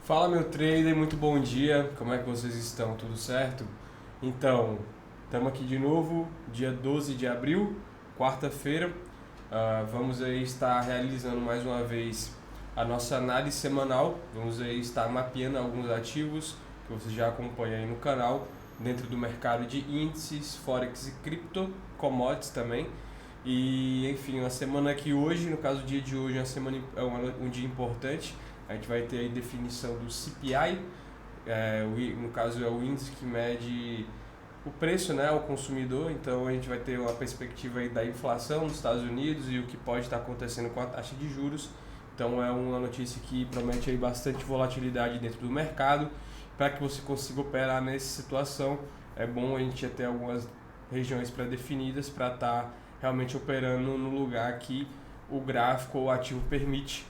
Fala meu trader, muito bom dia, como é que vocês estão? Tudo certo? Então, estamos aqui de novo, dia 12 de abril, quarta-feira. Vamos aí estar realizando mais uma vez a nossa análise semanal. Vamos aí estar mapeando alguns ativos que você já acompanha aí no canal, dentro do mercado de índices, forex e cripto, commodities também. E enfim, uma semana que hoje, no caso o dia de hoje, um dia importante. A gente vai ter a definição do CPI, no caso é o índice que mede o preço, né, ao consumidor. Então a gente vai ter uma perspectiva aí da inflação nos Estados Unidos e o que pode estar acontecendo com a taxa de juros. Então é uma notícia que promete aí bastante volatilidade dentro do mercado. Para que você consiga operar nessa situação, é bom a gente ter algumas regiões pré-definidas para estar realmente operando no lugar que o gráfico ou o ativo permite.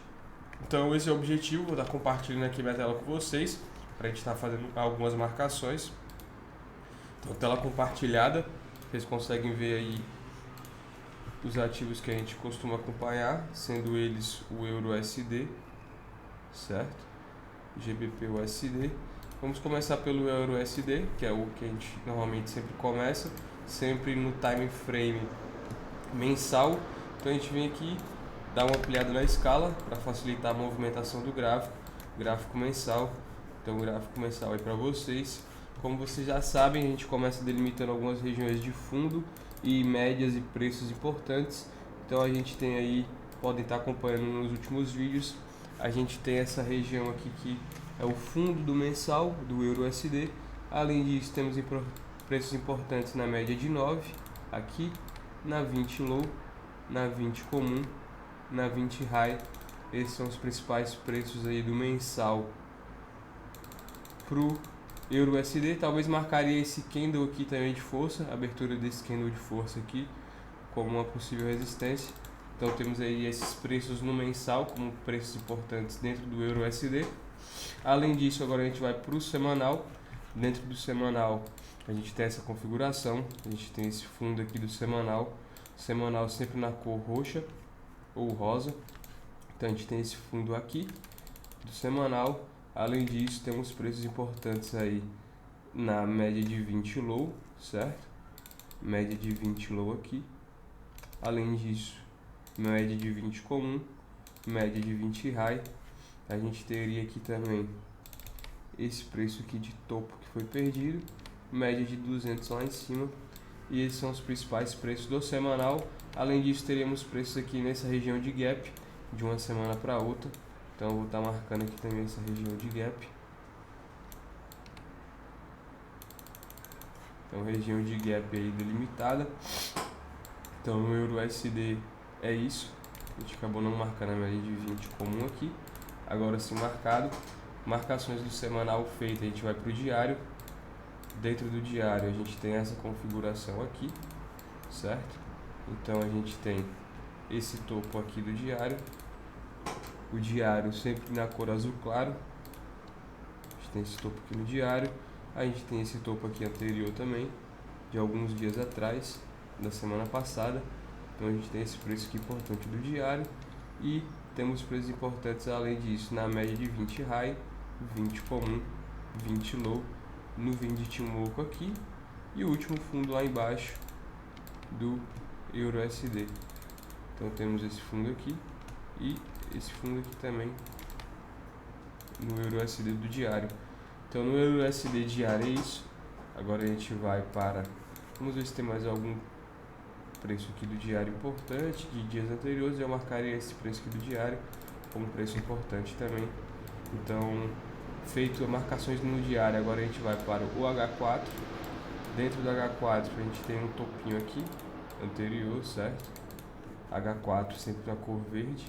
Então esse é o objetivo, vou estar compartilhando aqui minha tela com vocês, para a gente estar fazendo algumas marcações. Então tela compartilhada, vocês conseguem ver aí os ativos que a gente costuma acompanhar, sendo eles o Euro USD, certo? GBP USD. Vamos começar pelo Euro USD, que é o que a gente normalmente sempre começa, sempre no time frame mensal. Então a gente vem aqui, dá uma ampliada na escala para facilitar a movimentação do gráfico mensal. Então o gráfico mensal aí para vocês. Como vocês já sabem, a gente começa delimitando algumas regiões de fundo e médias e preços importantes. Então a gente tem aí, podem estar acompanhando nos últimos vídeos, a gente tem essa região aqui que é o fundo do mensal do Euro USD. Além disso, temos preços importantes na média de 9 aqui, na 20 low, na 20 comum, na 20 high. Esses são os principais preços aí do mensal pro Euro USD. Talvez marcaria esse candle aqui também de força, a abertura desse candle de força aqui como uma possível resistência. Então temos aí esses preços no mensal como preços importantes dentro do Euro USD. Além disso, agora a gente vai para o semanal. Dentro do semanal a gente tem essa configuração, a gente tem esse fundo aqui do semanal sempre na cor roxa ou rosa. Então a gente tem esse fundo aqui do semanal. Além disso, temos preços importantes aí na média de 20 low, certo? Média de 20 low aqui. Além disso, média de 20 comum, média de 20 high. A gente teria aqui também esse preço aqui de topo que foi perdido, média de 200 lá em cima. E esses são os principais preços do semanal. Além disso, teremos preços aqui nessa região de gap, de uma semana para outra. Então eu vou estar marcando aqui também essa região de gap. Então região de gap aí delimitada. Então no Euro USD é isso. A gente acabou não marcando a média de 20 comum aqui. Agora sim marcado. Marcações do semanal feita, a gente vai para o diário. Dentro do diário a gente tem essa configuração aqui, certo? Então a gente tem esse topo aqui do diário. O diário sempre na cor azul claro. A gente tem esse topo aqui no diário. A gente tem esse topo aqui anterior também, de alguns dias atrás, da semana passada. Então a gente tem esse preço aqui importante do diário. E temos preços importantes além disso na média de 20 high, 20 comum, 20 low, no 20 Timoco aqui. E o último fundo lá embaixo do Euro USD. Então temos esse fundo aqui e esse fundo aqui também no Euro USD do diário. Então no Euro USD diário é isso. Agora a gente vai para, vamos ver se tem mais algum preço aqui do diário importante de dias anteriores. Eu marcaria esse preço aqui do diário como preço importante também. Então feito marcações no diário, agora a gente vai para o H4. Dentro do H4 a gente tem um topinho aqui anterior, certo? H4 sempre na cor verde.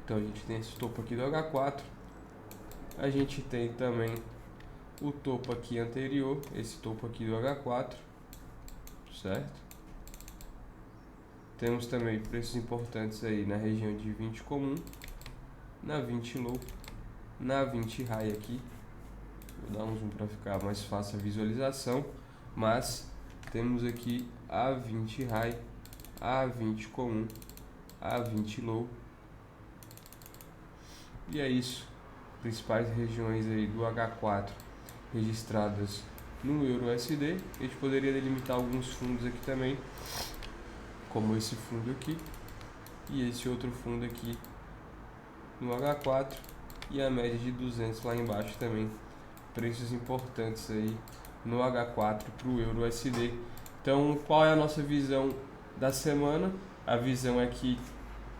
Então a gente tem esse topo aqui do H4. A gente tem também o topo aqui anterior, esse topo aqui do H4, certo? Temos também preços importantes aí na região de 20 comum, na 20 low, na 20 high aqui. Vou dar um zoom para ficar mais fácil a visualização, mas temos aqui a 20 high, a 20 comum, a 20 low. E é isso. principais regiões aí do H4 registradas no EURUSD. A gente poderia delimitar alguns fundos aqui também, como esse fundo aqui e esse outro fundo aqui no H4 e a média de 200 lá embaixo também, preços importantes aí no H4 para o EURUSD. Então, qual é a nossa visão da semana? A visão é que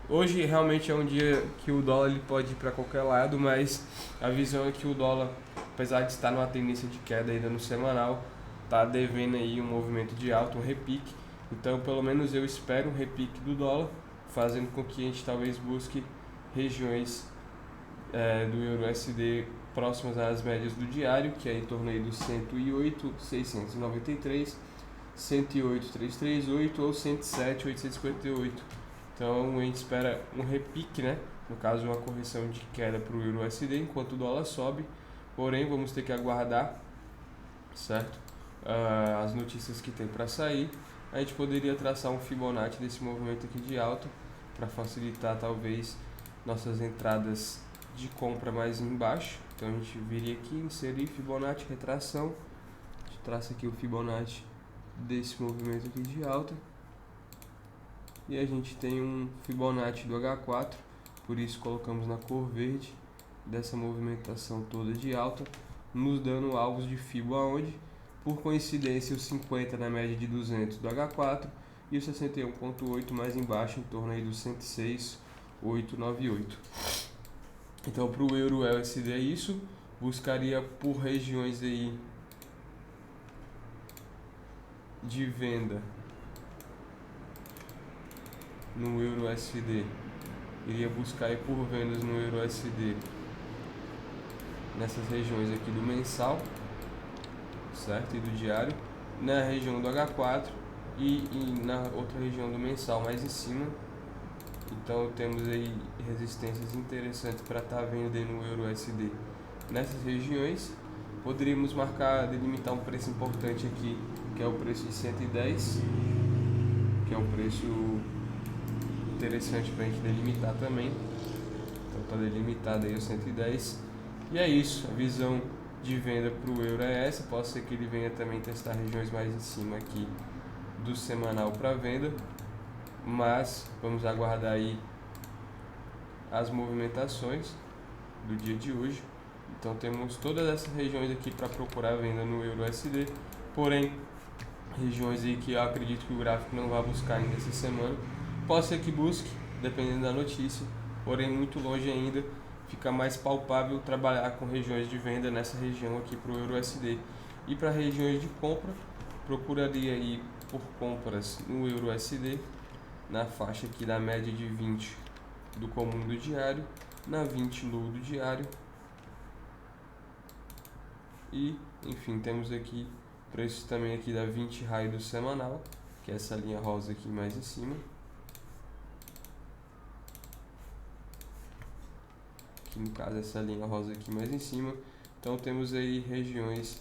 hoje realmente é um dia que o dólar ele pode ir para qualquer lado, mas a visão é que o dólar, apesar de estar numa tendência de queda ainda no semanal, está devendo aí um movimento de alta, um repique. Então, pelo menos eu espero um repique do dólar, fazendo com que a gente talvez busque regiões do EURUSD próximas às médias do diário, que é em torno aí dos 108,693, 108,338 ou 107,858. Então a gente espera um repique, né? No caso, uma correção de queda para o EURUSD enquanto o dólar sobe. Porém, vamos ter que aguardar, certo? As notícias que tem para sair. A gente poderia traçar um Fibonacci desse movimento aqui de alta para facilitar talvez nossas entradas de compra mais embaixo. Então a gente viria aqui, inserir Fibonacci, retração. A gente traça aqui o Fibonacci desse movimento aqui de alta. E a gente tem um Fibonacci do H4, por isso colocamos na cor verde, dessa movimentação toda de alta, nos dando alvos de Fibo aonde? Por coincidência, o 50 na média de 200 do H4 e o 61,8 mais embaixo, em torno aí do 106,898. Então, para o EURUSD é isso. Buscaria por regiões aí de venda no EURUSD. Iria buscar aí por vendas no EURUSD nessas regiões aqui do mensal, certo? E do diário, na região do H4 e na outra região do mensal mais em cima. Então temos aí resistências interessantes para estar vendendo no EURUSD nessas regiões. Poderíamos delimitar um preço importante aqui, que é o preço de 110, que é um preço interessante para a gente delimitar também. Então está delimitado aí o 110. E é isso, a visão de venda para o euro é essa. Pode ser que ele venha também testar regiões mais em cima aqui do semanal para venda, mas vamos aguardar aí as movimentações do dia de hoje. Então temos todas essas regiões aqui para procurar venda no EURUSD, porém regiões aí que eu acredito que o gráfico não vai buscar ainda essa semana. Pode ser que busque, dependendo da notícia, porém muito longe ainda. Fica mais palpável trabalhar com regiões de venda nessa região aqui para o EURUSD. E para regiões de compra, procuraria ir por compras no EURUSD, na faixa aqui da média de 20 do comum do diário, na 20 low do diário. E, enfim, temos aqui preços também aqui da 20 high do semanal, que é essa linha rosa aqui mais em cima. Aqui no caso essa linha rosa aqui mais em cima. Então temos aí regiões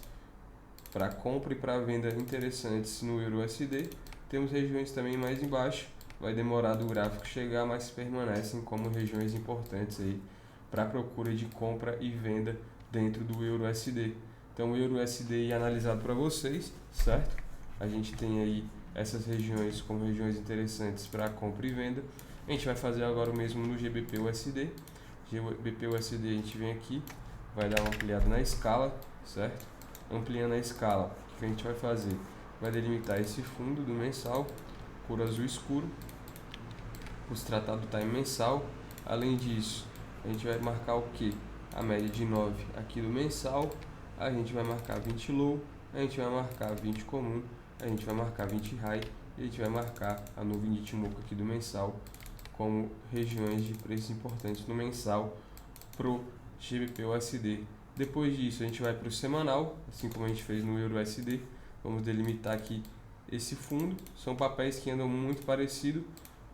para compra e para venda interessantes no EURUSD. Temos regiões também mais embaixo. Vai demorar do gráfico chegar, mas permanecem como regiões importantes aí para procura de compra e venda dentro do EURUSD. Então o EURUSD é analisado para vocês, certo? A gente tem aí essas regiões como regiões interessantes para compra e venda. A gente vai fazer agora o mesmo no GBP-USD. GBP-USD a gente vem aqui, vai dar uma ampliada na escala, certo? Ampliando a escala, o que a gente vai fazer? Vai delimitar esse fundo do mensal, cor azul escuro, os tratados time mensal. Além disso, a gente vai marcar o que? A média de 9 aqui do mensal, a gente vai marcar 20 low, a gente vai marcar 20 comum, a gente vai marcar 20 high e a gente vai marcar a nuvem de Ichimoku aqui do mensal como regiões de preços importantes no mensal pro GBP-USD. Depois disso a gente vai para o semanal, assim como a gente fez no EURUSD. Vamos delimitar aqui esse fundo, são papéis que andam muito parecido,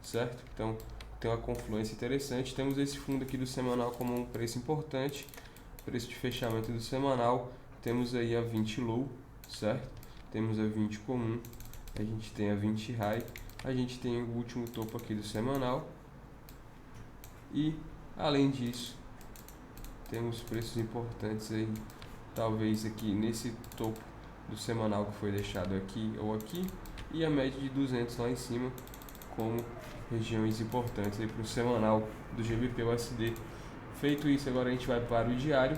certo? Então tem uma confluência interessante. Temos esse fundo aqui do semanal como um preço importante, preço de fechamento do semanal. Temos aí a 20 low, certo? Temos a 20 comum, a gente tem a 20 high, a gente tem o último topo aqui do semanal. E além disso, temos preços importantes aí, talvez aqui nesse topo do semanal que foi deixado aqui ou aqui, e a média de 200 lá em cima, como regiões importantes aí para o semanal do GBP/USD. Feito isso, agora a gente vai para o diário.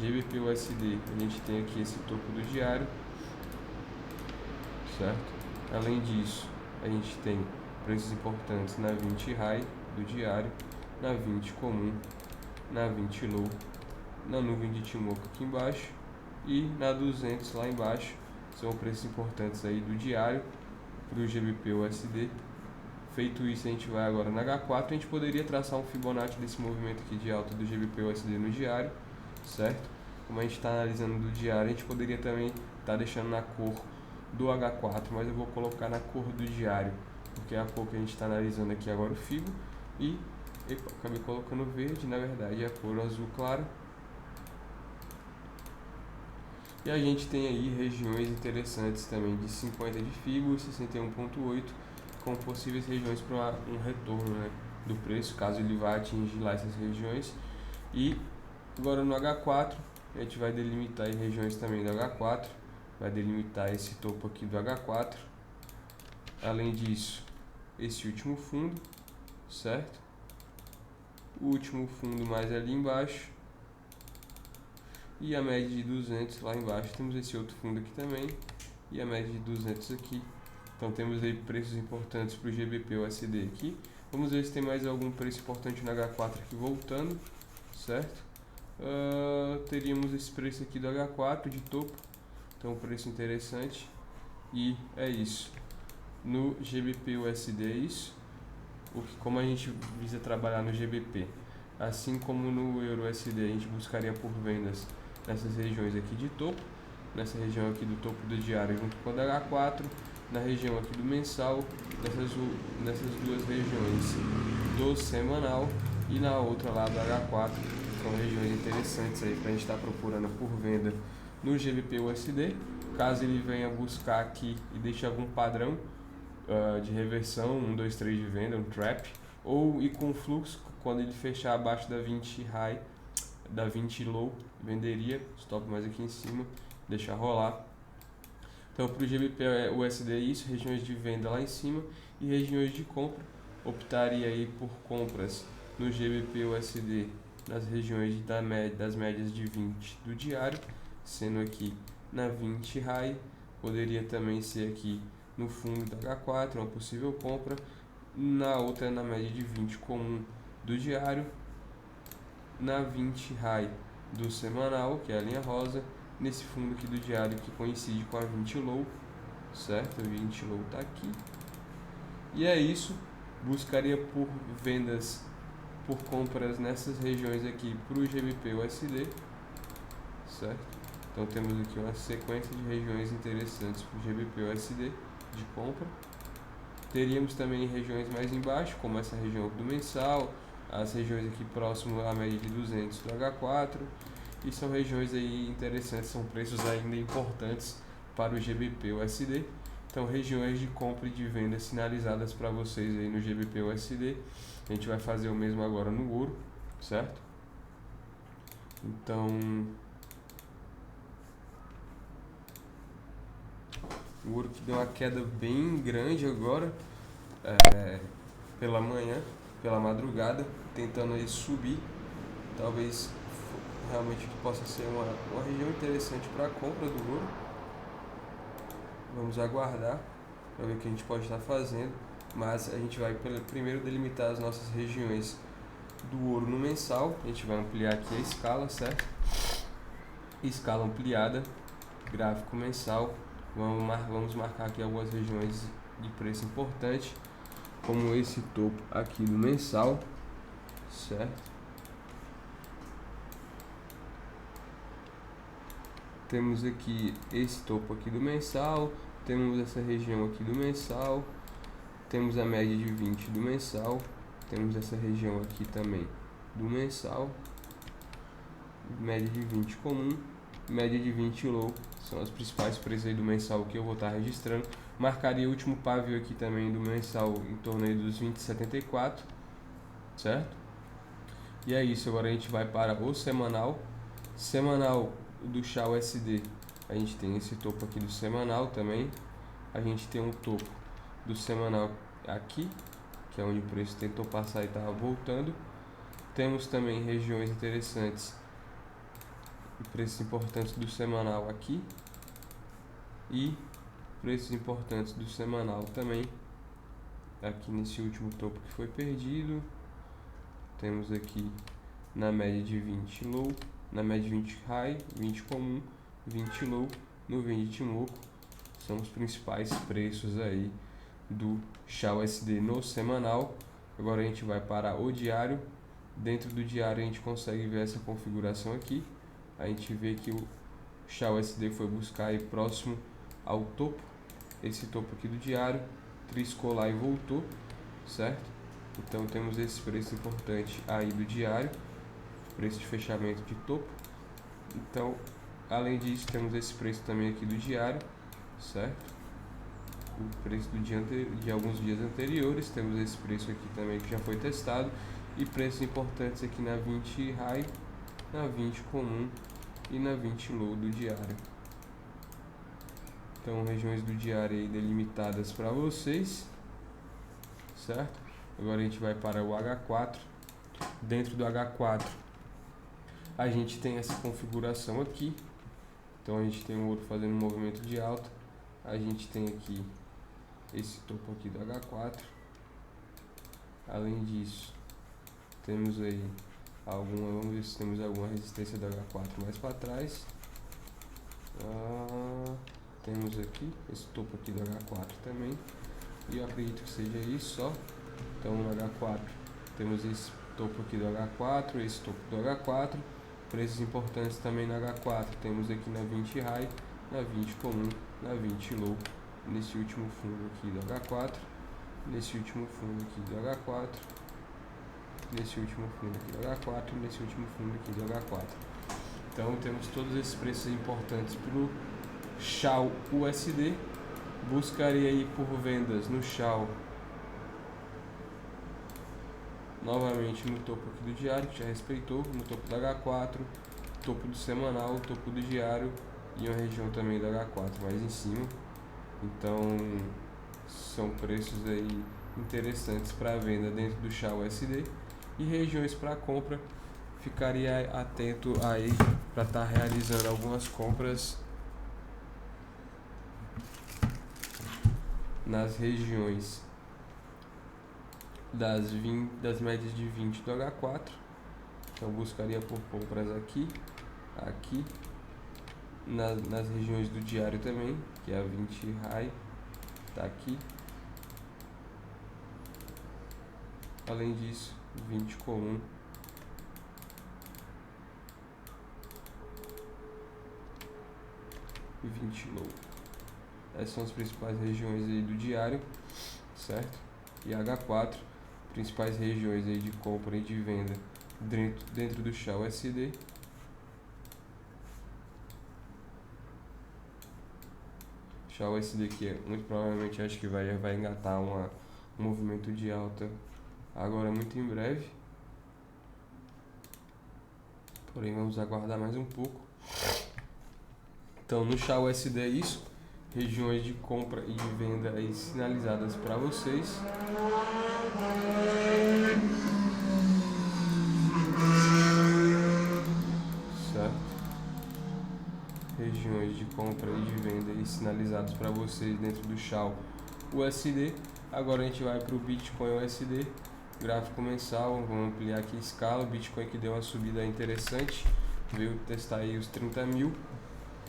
GBP/USD, a gente tem aqui esse topo do diário, certo? Além disso, a gente tem preços importantes na 20 high do diário, na 20 comum, na 20 low, na nuvem de Ichimoku aqui embaixo e na 200 lá embaixo. São preços importantes aí do diário para o GBP/USD. Feito isso, a gente vai agora na H4. A gente poderia traçar um Fibonacci desse movimento aqui de alta do GBP/USD no diário, certo? Como a gente está analisando do diário, a gente poderia também estar deixando na cor do H4, mas eu vou colocar na cor do diário, porque é a cor que a gente está analisando aqui agora o Fibo. E acabei colocando verde, na verdade é a cor azul claro. E a gente tem aí regiões interessantes também de 50 de Fibo e 61.8 com possíveis regiões para um retorno, né, do preço, caso ele vá atingir lá essas regiões. E agora no H4 a gente vai delimitar aí regiões também do H4, vai delimitar esse topo aqui do H4. Além disso, esse último fundo, certo? O último fundo mais ali embaixo e a média de 200 lá embaixo. Temos esse outro fundo aqui também e a média de 200 aqui. Então temos aí preços importantes para o GBP/USD aqui. Vamos ver se tem mais algum preço importante no H4 aqui voltando, certo? Teríamos esse preço aqui do H4 de topo, então preço interessante. E é isso. No GBP/USD é isso. Como a gente visa trabalhar no GBP, assim como no EUR/USD, a gente buscaria por vendas nessas regiões aqui de topo, nessa região aqui do topo do diário junto com a da H4, na região aqui do mensal, nessas duas regiões do semanal e na outra lá do H4. São regiões interessantes aí para a gente estar procurando por venda no GBP/USD. Caso ele venha buscar aqui e deixe algum padrão de reversão, 1, 2, 3 de venda, um trap, ou ir com fluxo, quando ele fechar abaixo da 20 high, da 20 low, venderia, stop mais aqui em cima, deixar rolar. Então para o GBP/USD é isso, regiões de venda lá em cima e regiões de compra. Optaria aí por compras no GBP/USD nas regiões das médias de 20 do diário, sendo aqui na 20 high, poderia também ser aqui no fundo da H4, uma possível compra, na outra na média de 20 comum do diário, na 20 high do semanal, que é a linha rosa, nesse fundo aqui do diário que coincide com a 20 low, certo? A 20 low tá aqui. E é isso, buscaria por vendas, por compras nessas regiões aqui para o GBP/USD, certo? Então temos aqui uma sequência de regiões interessantes para o GBP/USD de compra. Teríamos também regiões mais embaixo, como essa região do mensal, as regiões aqui próximo à média de 200 do H4, e são regiões aí interessantes, são preços ainda importantes para o GBP/USD. Então regiões de compra e de venda sinalizadas para vocês aí no GBP/USD. A gente vai fazer o mesmo agora no ouro, certo? Então o ouro que deu uma queda bem grande agora, pela manhã, pela madrugada, tentando aí subir. Talvez realmente possa ser uma região interessante para a compra do ouro. Vamos aguardar para ver o que a gente pode estar fazendo, mas a gente vai primeiro delimitar as nossas regiões do ouro no mensal. A gente vai ampliar aqui a escala, certo? Escala ampliada, gráfico mensal. Vamos marcar aqui algumas regiões de preço importante, como esse topo aqui do mensal, certo? Temos aqui esse topo aqui do mensal, temos essa região aqui do mensal, temos a média de 20 do mensal, temos essa região aqui também do mensal, média de 20 comum, média de 20 low, são os principais preços aí do mensal que eu vou estar registrando. Marcaria o último pavio aqui também do mensal em torno aí dos 20,74, certo? E é isso, agora a gente vai para o semanal. Semanal do XAUSD, a gente tem esse topo aqui do semanal também. A gente tem um topo do semanal aqui, que é onde o preço tentou passar e estava voltando. Temos também regiões interessantes e preços importantes do semanal aqui. E preços importantes do semanal também aqui nesse último topo que foi perdido. Temos aqui na média de 20 low, na média de 20 high, 20 comum, 20 low, no 20 Timoco. São os principais preços aí do XAUSD no semanal. Agora a gente vai para o diário. Dentro do diário a gente consegue ver essa configuração aqui. A gente vê que o XAUSD foi buscar aí próximo ao topo, esse topo aqui do diário, triscou lá e voltou, certo? Então temos esse preço importante aí do diário, preço de fechamento de topo. Então, além disso, temos esse preço também aqui do diário, certo? O preço do dia de alguns dias anteriores, temos esse preço aqui também que já foi testado, e preços importantes aqui na 20 high, na 20 comum e na 20 low do diário. Então, regiões do diário aí delimitadas para vocês, certo? Agora a gente vai para o H4. Dentro do H4 a gente tem essa configuração aqui. Então a gente tem o ouro fazendo um movimento de alta. A gente tem aqui esse topo aqui do H4. Além disso, temos aí vamos ver se temos alguma resistência do H4 mais para trás. Temos aqui esse topo aqui do H4 também, e eu acredito que seja isso só. Então no H4 temos esse topo aqui do H4, esse topo do H4, preços importantes também no H4, temos aqui na 20 high, na 20 comum, na 20 low, nesse último fundo aqui do H4, nesse último fundo aqui do H4, nesse último fundo aqui do H4, nesse último fundo aqui do H4. Então temos todos esses preços importantes para o XAUSD. Buscaria aí por vendas no XAU novamente no topo aqui do diário, que já respeitou, no topo do H4, topo do semanal, topo do diário e uma região também do H4 mais em cima. Então são preços aí interessantes para venda dentro do XAUSD, e regiões para compra. Ficaria atento aí para estar realizando algumas compras nas regiões das médias de 20 do H4. Então buscaria por compras aqui, nas regiões do diário também, que é a 20 high, tá aqui. Além disso, 20 comum, e 20 low. Essas são as principais regiões aí do diário, certo? E H4, principais regiões aí de compra e de venda dentro do XAUSD. XAUSD que muito provavelmente acho que vai engatar um movimento de alta agora muito em breve. Porém vamos aguardar mais um pouco. Então no XAUSD é isso. Regiões de compra e de venda aí sinalizadas para vocês. Certo? Regiões de compra e de venda aí sinalizadas para vocês dentro do XAUSD. Agora a gente vai para o Bitcoin USD. Gráfico mensal, vamos ampliar aqui a escala. O Bitcoin que deu uma subida interessante, veio testar aí os 30 mil,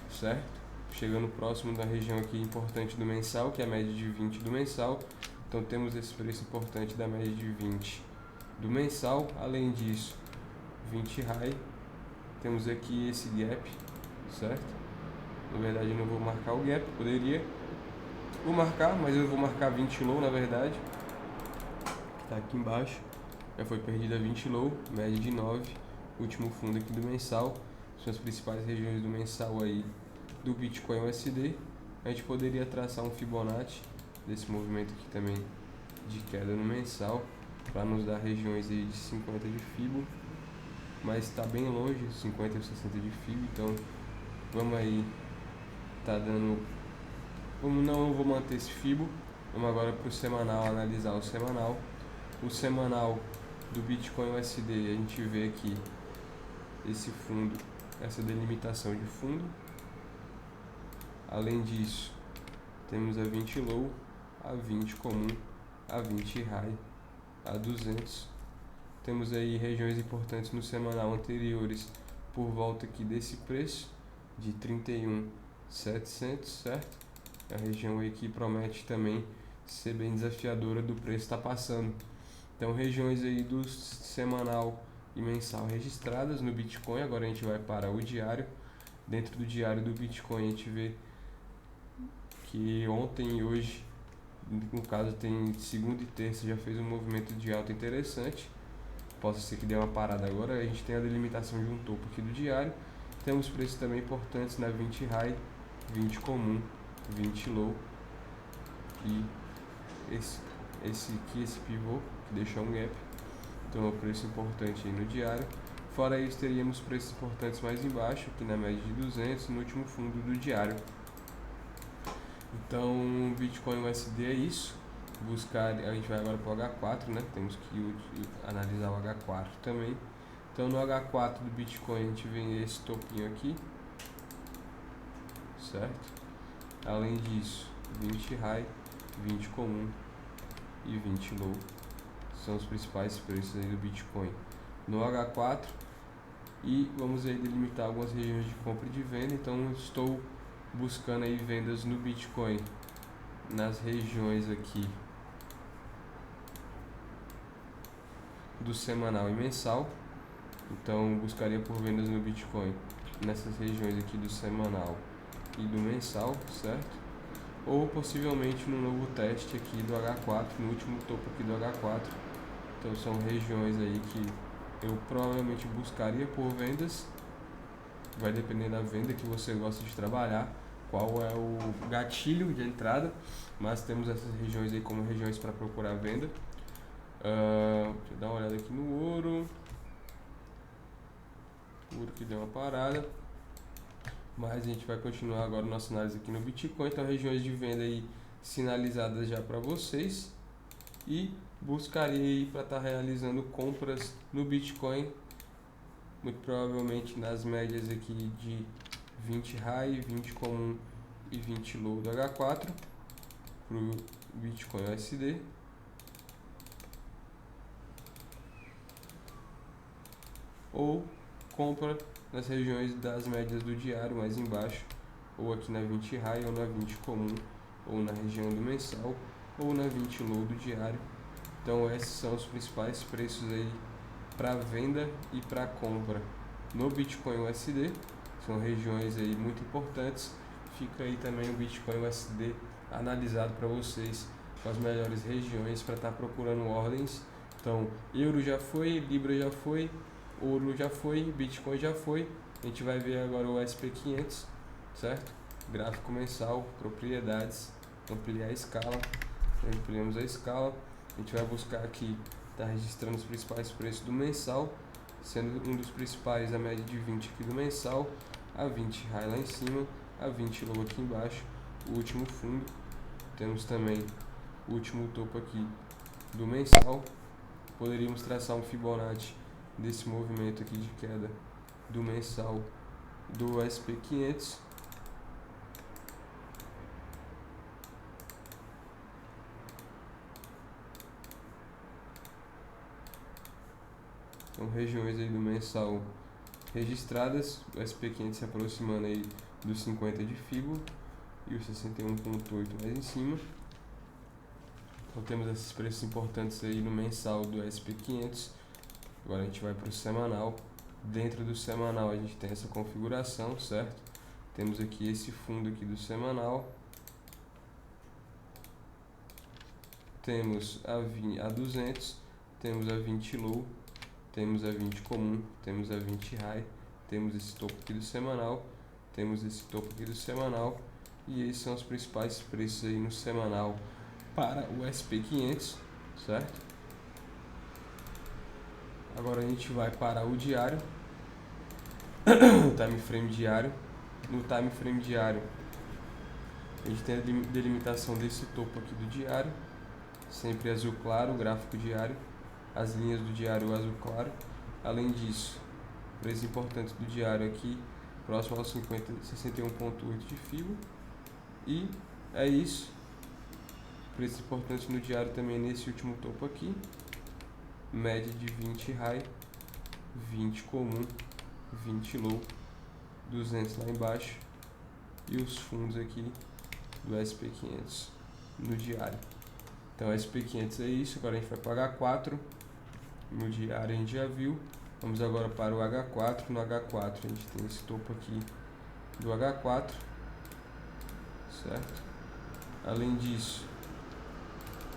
certo? Chegando próximo da região aqui importante do mensal, que é a média de 20 do mensal. Então temos esse preço importante da média de 20 do mensal. Além disso, 20 high, temos aqui esse gap, certo? Na verdade eu não vou marcar o gap, vou marcar, mas eu vou marcar 20 low na verdade, que tá aqui embaixo. Já foi perdida 20 low, média de 9, último fundo aqui do mensal. São as principais regiões do mensal aí do Bitcoin USD. A gente poderia traçar um Fibonacci desse movimento aqui também de queda no mensal, para nos dar regiões aí de 50 de Fibo, mas está bem longe, 50 e 60 de FIBO, então vamos aí, tá dando, não vou manter esse FIBO, vamos agora para o semanal, analisar o semanal. O semanal do Bitcoin USD, a gente vê aqui esse fundo, essa delimitação de fundo. Além disso, temos a 20 low, a 20 comum, a 20 high, a 200. Temos aí regiões importantes no semanal anteriores por volta aqui desse preço de 31.700, certo? A região aí que promete também ser bem desafiadora do preço está passando. Então regiões aí do semanal e mensal registradas no Bitcoin. Agora a gente vai para o diário. Dentro do diário do Bitcoin a gente vê que ontem e hoje, no caso tem segunda e terça, já fez um movimento de alta interessante. Possa ser que dê uma parada agora. A gente tem a delimitação de um topo aqui do diário. Temos preços também importantes na 20 high, 20 comum, 20 low e esse pivô que deixou um gap. Então é um preço importante aí no diário. Fora isso, teríamos preços importantes mais embaixo, aqui na média de 200, no último fundo do diário. Então, Bitcoin USD é isso. A gente vai agora para o H4, né? Temos que analisar o H4 também. Então, no H4 do Bitcoin, a gente vê esse topinho aqui, certo? Além disso, 20 high, 20 comum e 20 low são os principais preços aí do Bitcoin no H4. E vamos aí delimitar algumas regiões de compra e de venda. Então, estou buscando aí vendas no Bitcoin nas regiões aqui do semanal e mensal. Então buscaria por vendas no Bitcoin nessas regiões aqui do semanal e do mensal, certo? Ou possivelmente no novo teste aqui do H4, no último topo aqui do H4. Então são regiões aí que eu provavelmente buscaria por vendas. Vai depender da venda que você gosta de trabalhar, qual é o gatilho de entrada, mas temos essas regiões aí como regiões para procurar venda. Deixa eu dar uma olhada aqui no ouro. O ouro que deu uma parada, mas a gente vai continuar agora nossa análise aqui no Bitcoin. Então regiões de venda aí sinalizadas já para vocês, e buscaria aí para estar realizando compras no Bitcoin, muito provavelmente nas médias aqui de 20 high, 20 comum e 20 low do H4 para o Bitcoin USD. Ou compra nas regiões das médias do diário mais embaixo, ou aqui na 20 high, ou na 20 comum, ou na região do mensal, ou na 20 low do diário. Então esses são os principais preços aí para venda e para compra no Bitcoin USD. São regiões aí muito importantes. Fica aí também o Bitcoin USD analisado para vocês com as melhores regiões para estar procurando ordens. Então euro já foi, libra já foi, ouro já foi, Bitcoin já foi. A gente vai ver agora o SP500, certo? Gráfico mensal, propriedades, ampliar a escala. Ampliamos a escala. A gente vai buscar aqui, tá registrando os principais preços do mensal, sendo um dos principais a média de 20 aqui do mensal, a 20 high lá em cima, a 20 low aqui embaixo, o último fundo. Temos também o último topo aqui do mensal. Poderíamos traçar um Fibonacci desse movimento aqui de queda do mensal do SP500. São regiões aí do mensal registradas, o SP500 se aproximando aí dos 50 de Fibo e o 61.8 mais em cima. Então temos esses preços importantes aí no mensal do SP500. Agora a gente vai para o semanal. Dentro do semanal a gente tem essa configuração, certo? Temos aqui esse fundo aqui do semanal. Temos a 200, temos a 20 low, temos a 20 comum, temos a 20 high, temos esse topo aqui do semanal, temos esse topo aqui do semanal, e esses são os principais preços aí no semanal para o SP500, certo? Agora a gente vai para o diário, o time frame diário. No time frame diário, a gente tem a delimitação desse topo aqui do diário, sempre azul claro, o gráfico diário, as linhas do diário azul claro. Além disso, preços importantes do diário aqui, próximo aos 61,8 de FIBO. E é isso. Preços importantes no diário também nesse último topo aqui. Média de 20 high, 20 comum, 20 low, 200 lá embaixo. E os fundos aqui do SP500 no diário. Então SP500 é isso. Agora a gente vai para H4. No diário a gente já viu. Vamos agora para o H4. No H4 a gente tem esse topo aqui do H4, certo? Além disso,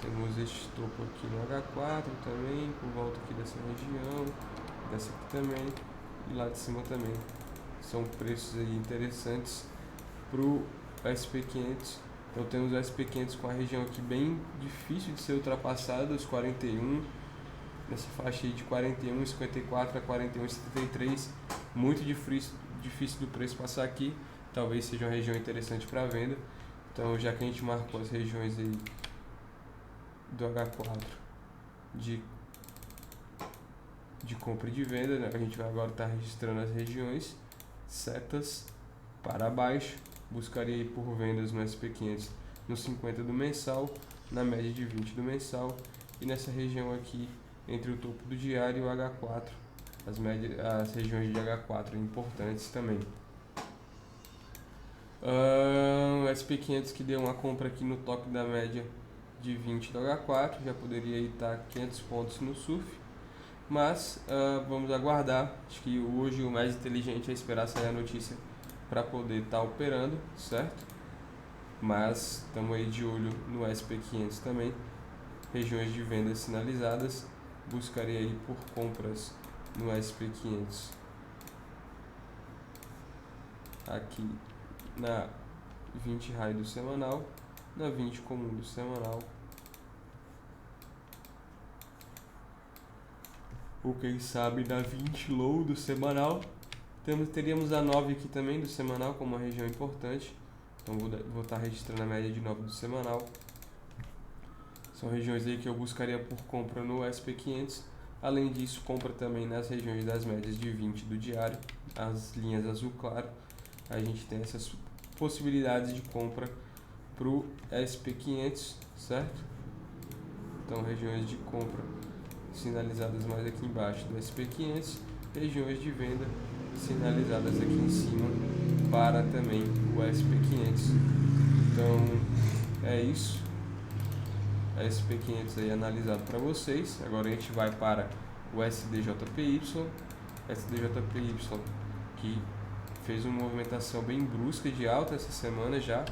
temos este topo aqui no H4 também, por volta aqui dessa região, dessa aqui também, e lá de cima também. São preços aí interessantes para o SP500. Então temos o SP500 com a região aqui bem difícil de ser ultrapassada, os 41, nessa faixa aí de 41,54 a 41,73, muito difícil do preço passar aqui. Talvez seja uma região interessante para venda. Então, já que a gente marcou as regiões aí do H4 de compra e de venda, né? A gente vai agora estar registrando as regiões, setas para baixo. Buscaria aí por vendas no SP500 no 50 do mensal, na média de 20 do mensal, e nessa região aqui entre o topo do diário e o H4, as regiões de H4 importantes também. O SP500 que deu uma compra aqui no toque da média de 20 do H4, já poderia estar 500 pontos no surf, mas vamos aguardar. Acho que hoje o mais inteligente é esperar sair a notícia para poder estar operando, certo? Mas estamos aí de olho no SP500 também, regiões de vendas sinalizadas. Buscarei aí por compras no SP500 aqui na 20 high do semanal, na 20 comum do semanal, ou quem sabe na 20 low do semanal. Teríamos a 9 aqui também do semanal como uma região importante, então vou estar registrando a média de 9 do semanal. São regiões aí que eu buscaria por compra no SP500. Além disso, compra também nas regiões das médias de 20 do diário, as linhas azul claro. A gente tem essas possibilidades de compra para o SP500, certo? Então, regiões de compra sinalizadas mais aqui embaixo do SP500, regiões de venda sinalizadas aqui em cima para também o SP500. Então, é isso. SP500 aí analisado para vocês. Agora a gente vai para o SDJPY. SDJPY que fez uma movimentação bem brusca de alta essa semana já.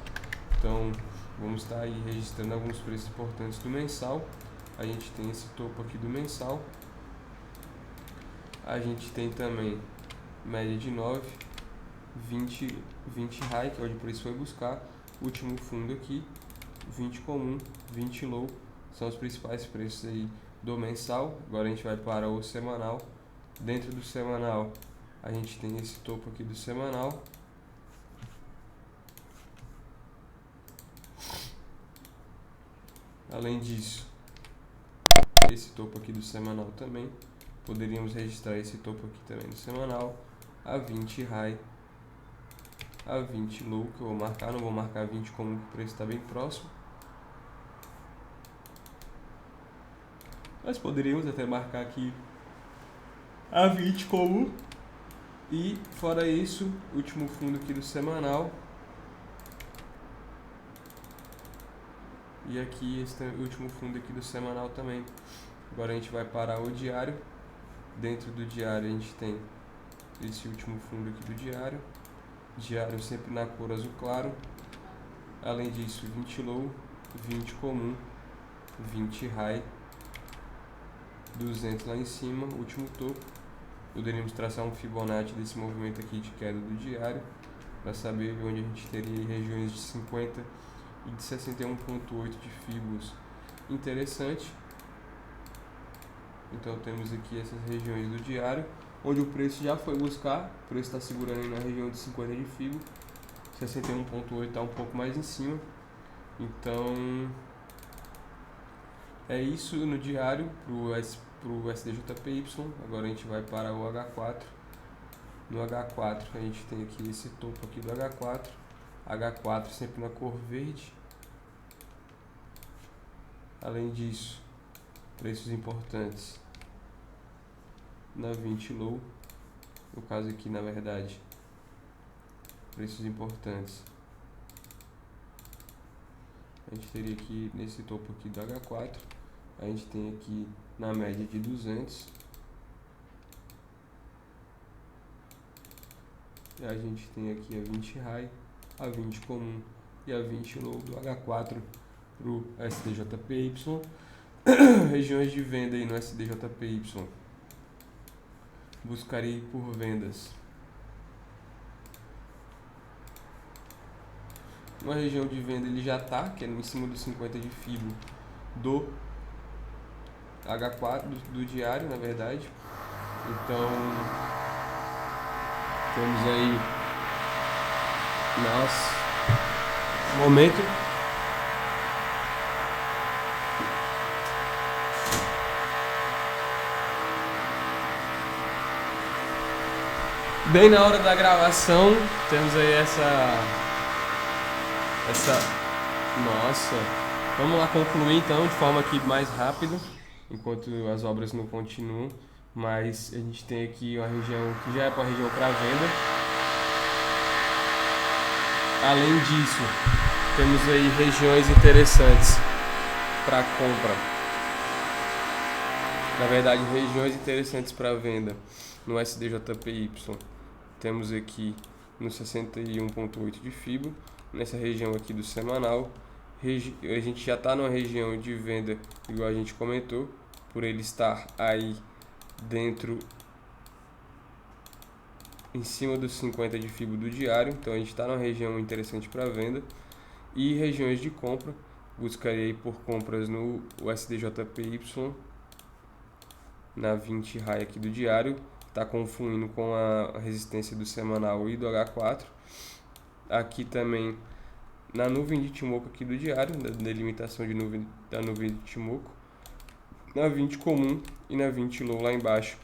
Então vamos estar aí registrando alguns preços importantes do mensal. A gente tem esse topo aqui do mensal. A gente tem também média de 9, 20 high, que é onde o preço foi buscar. Último fundo aqui, 20 comum, 20 low, são os principais preços aí do mensal. Agora a gente vai para o semanal. Dentro do semanal a gente tem esse topo aqui do semanal. Além disso, esse topo aqui do semanal também. Poderíamos registrar esse topo aqui também no semanal. A 20 high, a 20 low, que eu vou marcar. Não vou marcar 20 como o preço está bem próximo. Mas poderíamos até marcar aqui a 20 comum. E fora isso, último fundo aqui do semanal. E aqui esse último fundo aqui do semanal também. Agora a gente vai para o diário. Dentro do diário a gente tem esse último fundo aqui do diário. Diário sempre na cor azul claro. Além disso, 20 low, 20 comum, 20 high, 200 lá em cima, último topo. Poderíamos traçar um Fibonacci desse movimento aqui de queda do diário, para saber onde a gente teria regiões de 50 e de 61,8 de Fibos. Interessante. Então temos aqui essas regiões do diário, onde o preço já foi buscar, o preço está segurando aí na região de 50 de FIBO, 61,8 está um pouco mais em cima. Então é isso no diário para o SDJPY. Agora a gente vai para o H4. No H4 a gente tem aqui esse topo aqui do H4. H4 sempre na cor verde. Além disso, preços importantes na 20 low. No caso aqui, na verdade, preços importantes a gente teria aqui nesse topo aqui do H4. A gente tem aqui na média de 200. E a gente tem aqui a 20 high, a 20 comum e a 20 low do H4 para o SDJPY. Regiões de venda aí no SDJPY. Buscarei por vendas. Uma região de venda ele já está, que é em cima dos 50 de FIBO do H4, do diário, na verdade. Então, temos aí, momento. Bem na hora da gravação, temos aí nossa, vamos lá concluir então de forma aqui mais rápida, enquanto as obras não continuam, mas a gente tem aqui uma região que já é para a região para venda. Além disso, temos aí regiões interessantes para compra. Na verdade, regiões interessantes para venda no SDJPY. Temos aqui no 61,8 de FIBO, nessa região aqui do semanal. A gente já está numa região de venda, igual a gente comentou, por ele estar aí dentro, em cima dos 50 de FIBO do diário. Então a gente está numa região interessante para venda. E regiões de compra, buscarei por compras no SDJPY, na 20 high aqui do diário. Está confluindo com a resistência do semanal e do H4. Aqui também na nuvem de Ichimoku aqui do diário, da delimitação de nuvem da nuvem de Ichimoku, na 20 comum e na 20 low lá embaixo.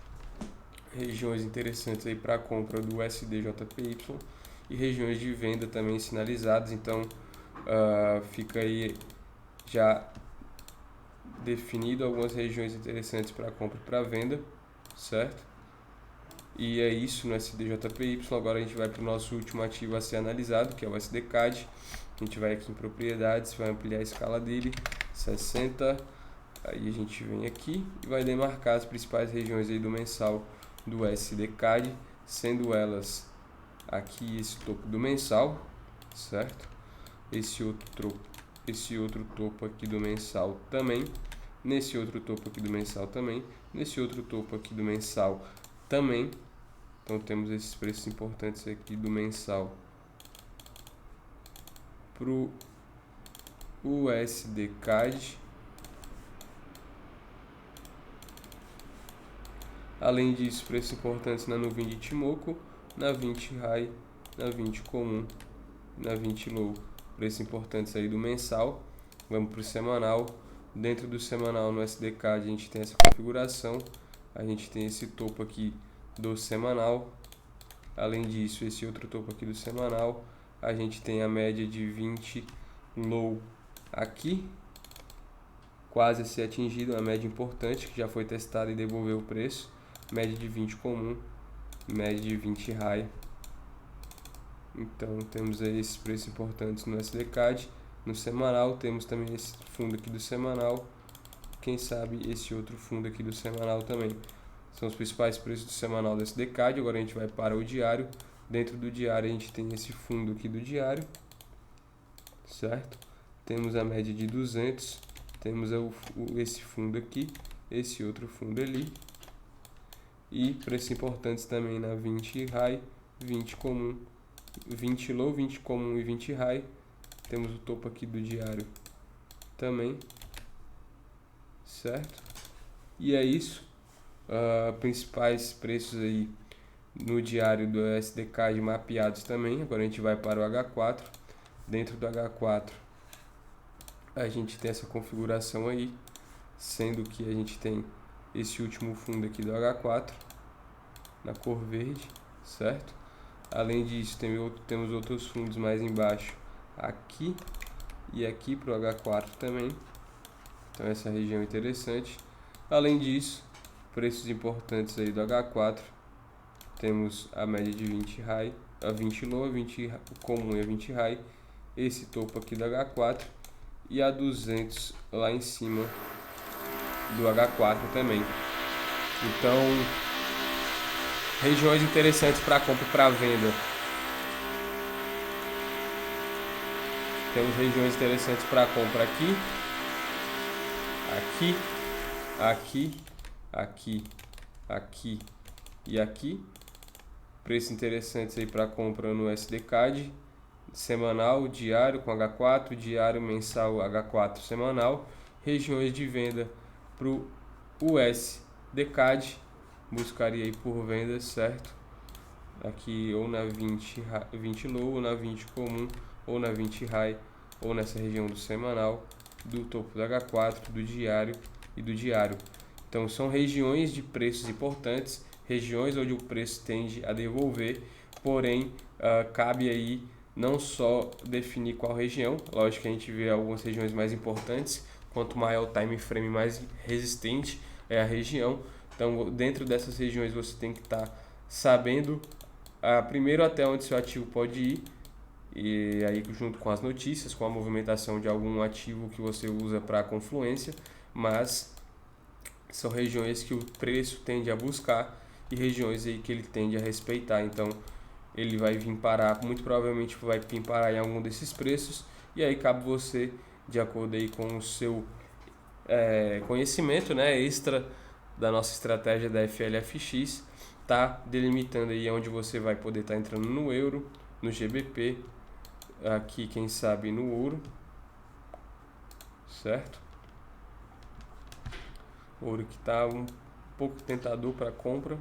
Regiões interessantes aí para compra do SDJPY e regiões de venda também sinalizadas. Então fica aí já definido algumas regiões interessantes para compra e para venda, certo? E é isso no SDJPY. Agora a gente vai para o nosso último ativo a ser analisado, que é o SDCAD. A gente vai aqui em propriedades, vai ampliar a escala dele, 60. Aí a gente vem aqui e vai demarcar as principais regiões aí do mensal do SDCAD, sendo elas aqui esse topo do mensal, certo? Esse outro topo aqui do mensal também, nesse outro topo aqui do mensal também, nesse outro topo aqui do mensal também. Então temos esses preços importantes aqui do mensal para o USDCAD. Além disso, preços importantes na nuvem de Ichimoku, na 20 high, na 20 comum, na 20 low. Preços importantes aí do mensal. Vamos para o semanal. Dentro do semanal no SDCAD a gente tem essa configuração. A gente tem esse topo aqui do semanal. Além disso, esse outro topo aqui do semanal. A gente tem a média de 20 low aqui, quase a ser atingido, uma média importante que já foi testada e devolveu o preço. Média de 20 comum, média de 20 high. Então temos aí esses preços importantes no SDCAD. No semanal temos também esse fundo aqui do semanal, quem sabe esse outro fundo aqui do semanal também. São os principais preços do semanal do SDCAD. Agora a gente vai para o diário. Dentro do diário a gente tem esse fundo aqui do diário, certo? Temos a média de 200, temos esse fundo aqui, esse outro fundo ali. E preços importantes também na 20 high, 20 comum, 20 low, 20 comum e 20 high. Temos o topo aqui do diário também, certo? E é isso. principais preços aí no diário do SDCAD mapeados também. Agora a gente vai para o H4. Dentro do H4 a gente tem essa configuração aí, sendo que a gente tem esse último fundo aqui do H4 na cor verde, certo? Além disso, temos outros fundos mais embaixo, aqui e aqui para o H4 também. Então essa região é interessante. Além disso, preços importantes aí do H4. Temos a média de 20 high, a 20 low, a 20 comum e a 20 high. Esse topo aqui do H4 e a 200 lá em cima do H4 também. Então, regiões interessantes para compra e para venda. Temos regiões interessantes para compra aqui, aqui e aqui. Preços interessantes aí para compra no SDCAD, semanal, diário com H4, diário, mensal, H4, semanal. Regiões de venda para o USDCAD, buscaria aí por vendas, certo? Aqui ou na 20 low, ou na 20 comum, ou na 20 high, ou nessa região do semanal, do topo do H4, do diário e do diário. Então são regiões de preços importantes, regiões onde o preço tende a devolver, porém cabe aí não só definir qual região. Lógico que a gente vê algumas regiões mais importantes, quanto maior o time frame, mais resistente é a região. Então dentro dessas regiões você tem que estar sabendo primeiro até onde seu ativo pode ir, e aí junto com as notícias, com a movimentação de algum ativo que você usa para confluência, mas são regiões que o preço tende a buscar e regiões aí que ele tende a respeitar. Então ele vai vir parar, muito provavelmente vai vir parar em algum desses preços, e aí cabe você, de acordo aí com o seu conhecimento, né, extra da nossa estratégia da FLFX, tá delimitando aí onde você vai poder estar entrando no euro, no GBP, aqui quem sabe no ouro, certo? Ouro que está um pouco tentador para compra,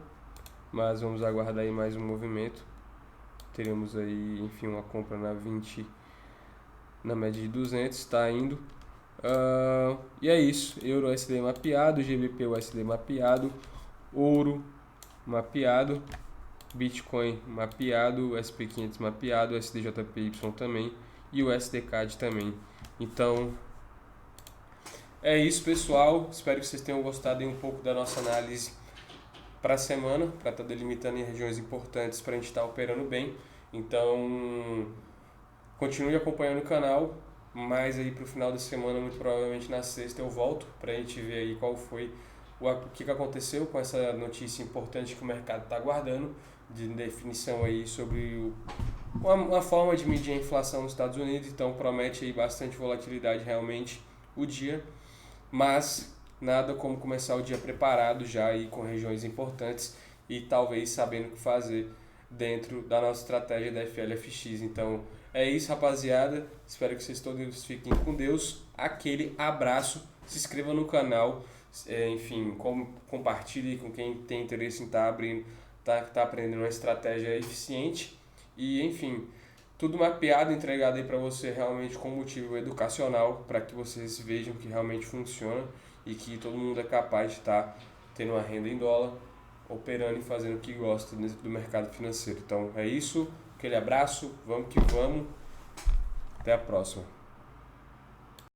mas vamos aguardar aí mais um movimento. Teremos aí, enfim, uma compra na 20, na média de 200, está indo. E é isso, euro USD mapeado, GBP USD mapeado, ouro mapeado, Bitcoin mapeado, SP500 mapeado, SDJPY também e o SDCAD também. Então é isso, pessoal, espero que vocês tenham gostado um pouco da nossa análise para a semana, para estar delimitando em regiões importantes para a gente estar operando bem. Então continue acompanhando o canal, mas aí para o final da semana, muito provavelmente na sexta, eu volto para a gente ver aí qual foi o que aconteceu com essa notícia importante que o mercado está aguardando, de definição aí sobre uma forma de medir a inflação nos Estados Unidos. Então promete aí bastante volatilidade realmente o dia, mas nada como começar o dia preparado já aí com regiões importantes e talvez sabendo o que fazer dentro da nossa estratégia da FLFX. Então é isso, rapaziada, espero que vocês todos fiquem com Deus, aquele abraço, se inscreva no canal, enfim, compartilhe com quem tem interesse em estar abrindo, tá aprendendo uma estratégia eficiente e, enfim, tudo mapeado, entregado aí para você realmente com motivo educacional, para que vocês vejam que realmente funciona e que todo mundo é capaz de estar tendo uma renda em dólar, operando e fazendo o que gosta dentro do mercado financeiro. Então é isso, aquele abraço, vamos que vamos, até a próxima.